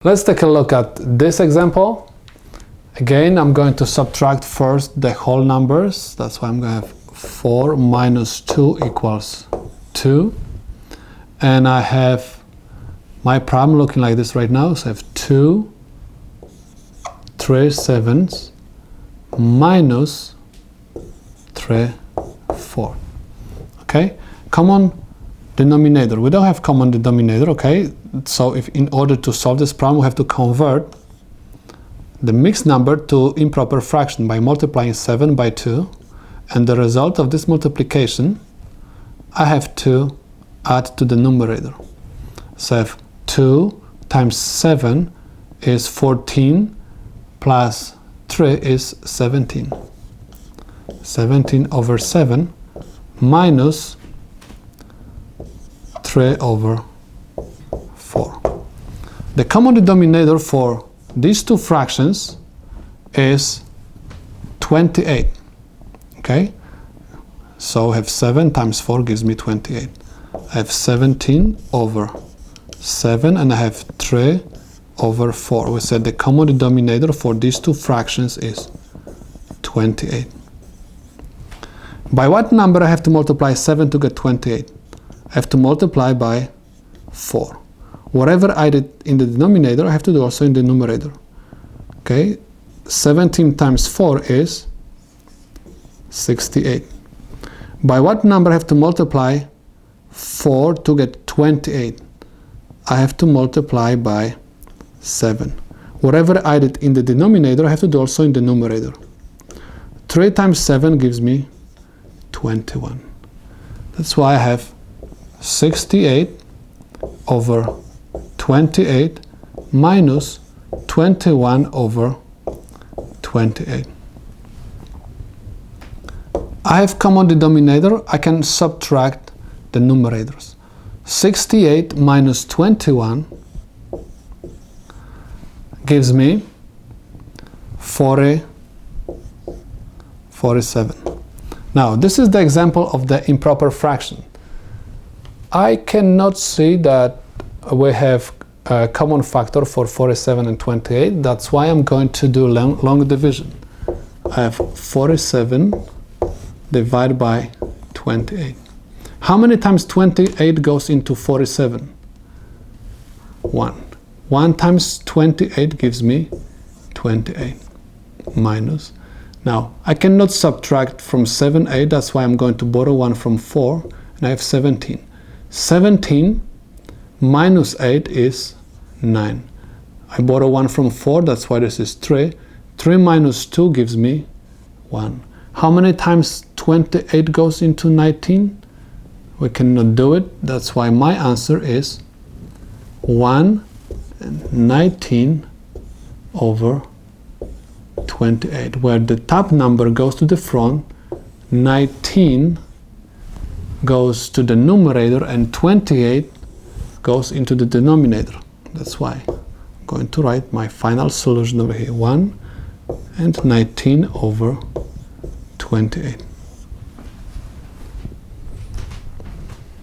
Let's take a look at this example. Again, I'm going to subtract first the whole numbers. That's why I'm going to have 4 minus 2 equals 2. And I have my problem looking like this right now. So I have 2 3 7s minus 3 4. Okay, common denominator. We don't have common denominator, okay? So if in order to solve this problem, we have to convert the mixed number to improper fraction by multiplying 7 by 2. And the result of this multiplication, I have to add to the numerator. So I have 2 times 7 is 14 plus 3 is 17. 17 over 7 minus 3 over 4. The common denominator for these two fractions is 28. Okay? So I have 7 times 4 gives me 28. I have 17 over 7 and I have 3 over 4. We said the common denominator for these two fractions is 28. By what number I have to multiply 7 to get 28? I have to multiply by 4. Whatever I did in the denominator, I have to do also in the numerator. Okay, 17 times 4 is 68. By what number I have to multiply 4 to get 28? I have to multiply by 7. Whatever I did in the denominator, I have to do also in the numerator. 3 times 7 gives me 21. That's why I have 68 over 28 minus 21 over 28. I have common denominator. I can subtract the numerators. 68 minus 21 gives me 47. Now, this is the example of the improper fraction. I cannot see that we have a common factor for 47 and 28. That's why I'm going to do long division. I have 47 divided by 28. How many times 28 goes into 47? 1. 1 times 28 gives me 28 minus. Now, I cannot subtract from 7, 8. That's why I'm going to borrow 1 from 4. And I have 17. 17 minus 8 is 9. I borrow 1 from 4, that's why this is 3. 3 minus 2 gives me 1. How many times 28 goes into 19? We cannot do it, that's why my answer is 1/19 over 28, where the top number goes to the front, 19 goes to the numerator and 28 goes into the denominator. That's why I'm going to write my final solution over here, 1/19 over 28.